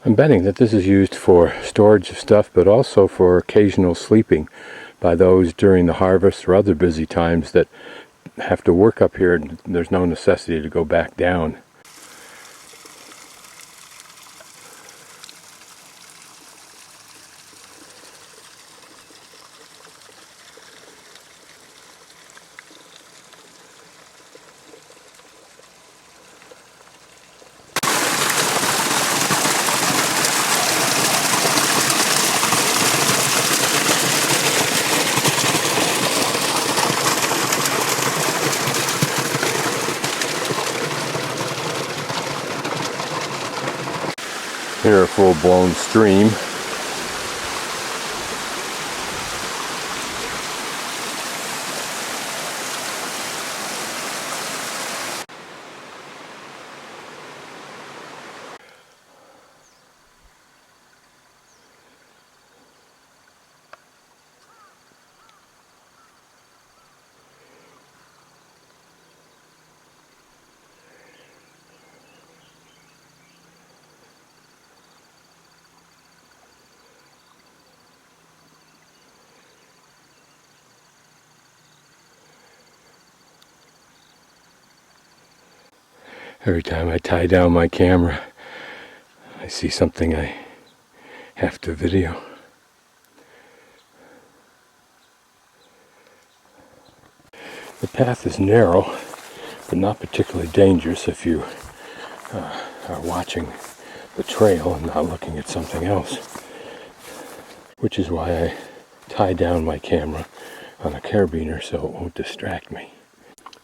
I'm betting that this is used for storage of stuff, but also for occasional sleeping by those during the harvest or other busy times that have to work up here and there's no necessity to go back down. Here, a full-blown stream. Every time I tie down my camera, I see something I have to video. The path is narrow, but not particularly dangerous if you are watching the trail and not looking at something else. Which is why I tie down my camera on a carabiner so it won't distract me.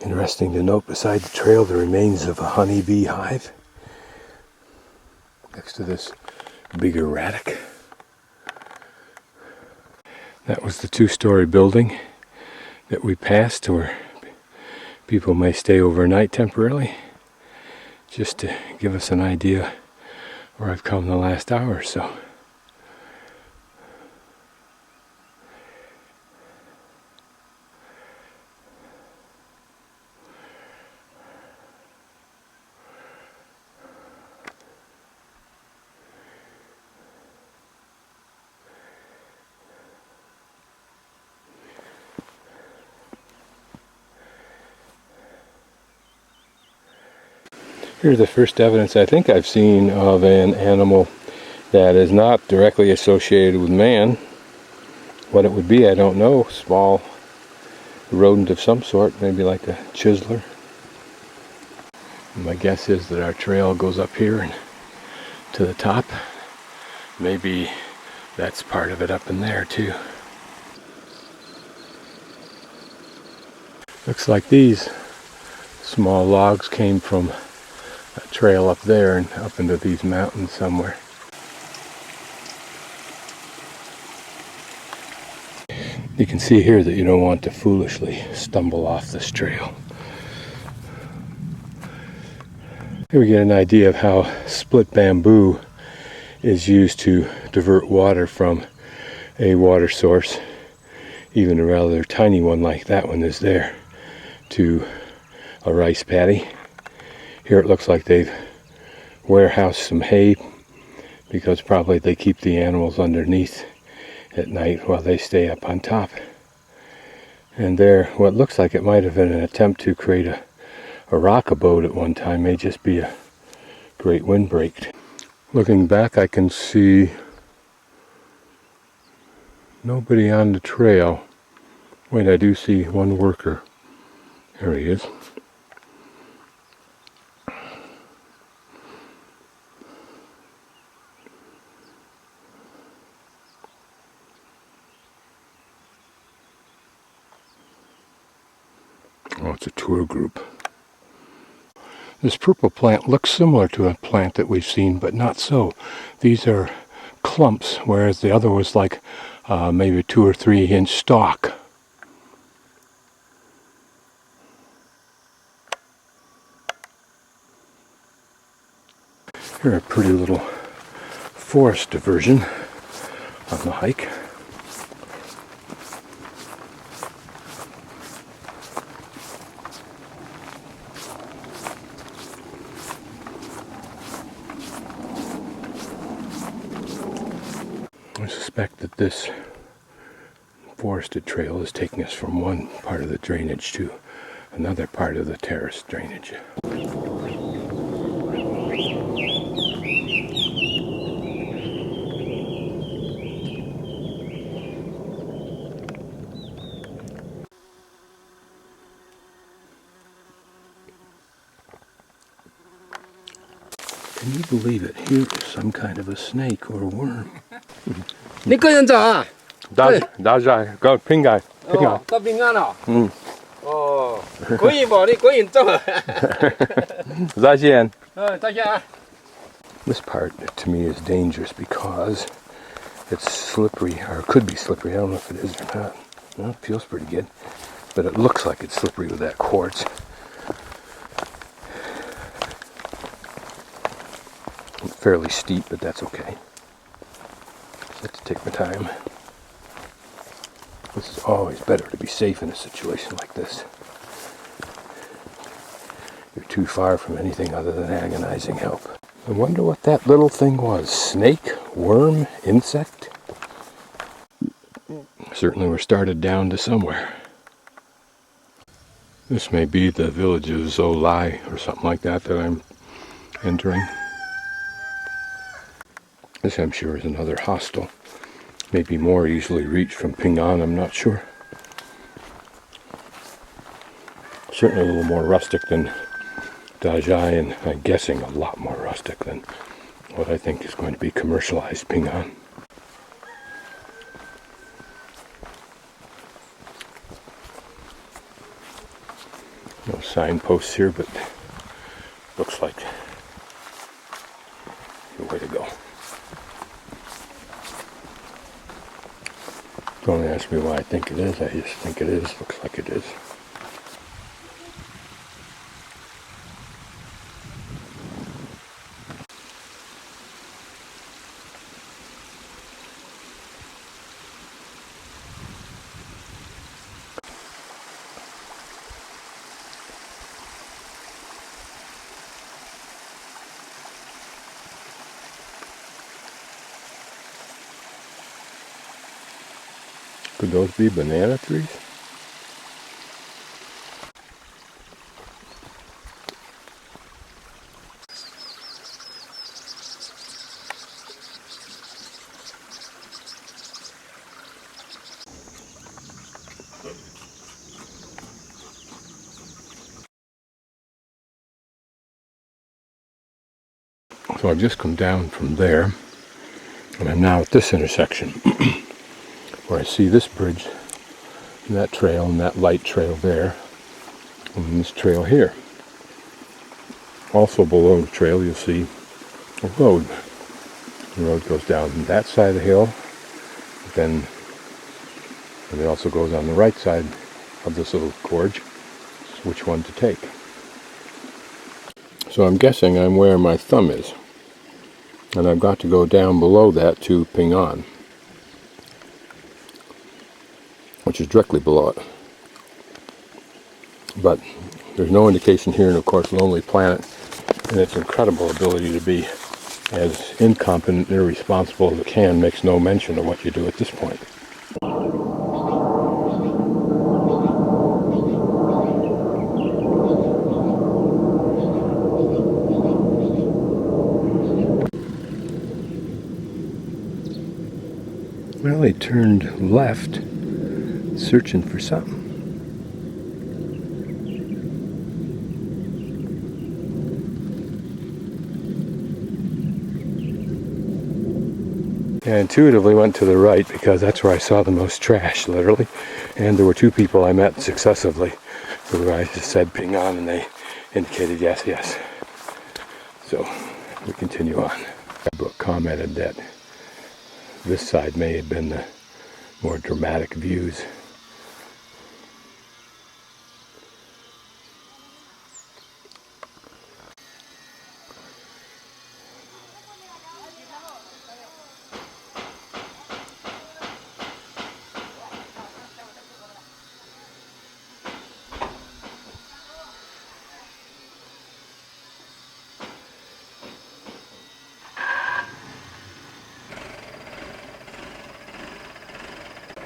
Interesting to note, beside the trail, the remains of a honeybee hive next to this big erratic. That was the two-story building that we passed, where people may stay overnight temporarily, just to give us an idea where I've come the last hour or so. Here's the first evidence I think I've seen of an animal that is not directly associated with man. What it would be, I don't know. Small rodent of some sort, maybe like a chiseler. My guess is that our trail goes up here and to the top. Maybe that's part of it up in there too. Looks like these small logs came from a trail up there and up into these mountains somewhere. You can see here that you don't want to foolishly stumble off this trail. Here we get an idea of how split bamboo is used to divert water from a water source, even a rather tiny one like that one is there, to a rice paddy. Here it looks like they've warehoused some hay because probably they keep the animals underneath at night while they stay up on top. And there, what looks like it might have been an attempt to create a rock abode at one time may just be a great windbreak. Looking back, I can see nobody on the trail. Wait, I do see one worker. There he is. Oh, it's a tour group. This purple plant looks similar to a plant that we've seen, but not so. These are clumps, whereas the other was like maybe 2 or 3 inch stalk. Here, a pretty little forest diversion on the hike. this forested trail is taking us from one part of the drainage to another part of the terrace drainage. Can you believe it? Here is some kind of a snake or a worm. 你个人走啊？ Daxhai, go Pingai. 哦，到平安了。嗯。哦，可以不？你可以走。再见。再见啊。 This part to me is dangerous because it's slippery, or it could be slippery. I don't know if it is or not. Well, it feels pretty good, but it looks like it's slippery with that quartz. Fairly steep, but that's okay. Just have to take my time. This is always better to be safe in a situation like this. You're too far from anything other than agonizing help. I wonder what that little thing was. Snake? Worm? Insect? Certainly we're started down to somewhere. This may be the village of Zolai or something like that that I'm entering. This, I'm sure, is another hostel. Maybe more easily reached from Ping'an, I'm not sure. Certainly a little more rustic than Daxhai, and I'm guessing a lot more rustic than what I think is going to be commercialized Ping'an. No signposts here, but looks like the way to go. Don't ask me why I think it is. I just think it is. Looks like it is. Could those be banana trees? So I've just come down from there, and I'm now at this intersection where I see this bridge and that trail and that light trail there, and this trail here. Also below the trail you'll see a road. The road goes down that side of the hill, then and it also goes on the right side of this little gorge. Which one to take? So I'm guessing I'm where my thumb is, and I've got to go down below that to Ping'an, which is directly below it. But there's no indication here, and of course Lonely Planet and its incredible ability to be as incompetent and irresponsible as it can makes no mention of what you do at this point. Well, he turned left, searching for something. I intuitively went to the right because that's where I saw the most trash, literally. And there were two people I met successively who I just said Ping'an, and they indicated yes, yes. So we continue on. The book commented that this side may have been the more dramatic views.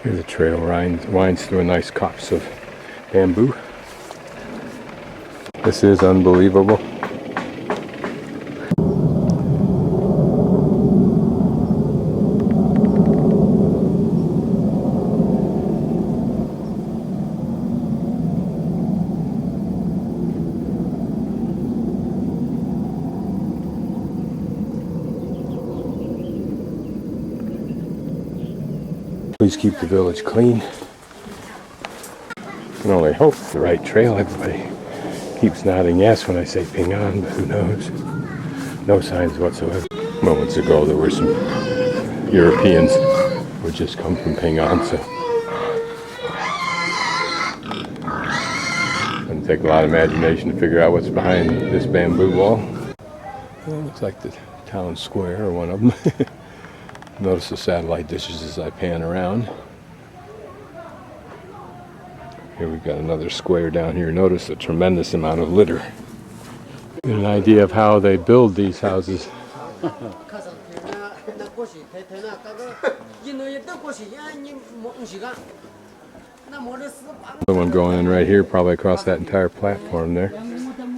Here the trail winds through a nice copse of bamboo. This is unbelievable. Please keep the village clean. I can only hope it's the right trail. Everybody keeps nodding yes when I say ping on, but who knows? No signs whatsoever. Moments ago there were some Europeans who had just come from Ping An, so it doesn't take a lot of imagination to figure out what's behind this bamboo wall. Well, it looks like the town square or one of them. Notice the satellite dishes as I pan around. Here we've got another square down here. Notice a tremendous amount of litter. Get an idea of how they build these houses. Another one going in right here, probably across that entire platform there.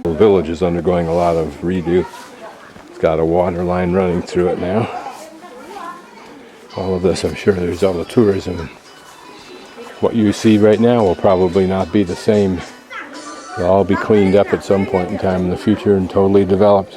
The village is undergoing a lot of redo. It's got a water line running through it now. All of this, I'm sure there's all the tourism. What you see right now will probably not be the same. They'll all be cleaned up at some point in time in the future and totally developed.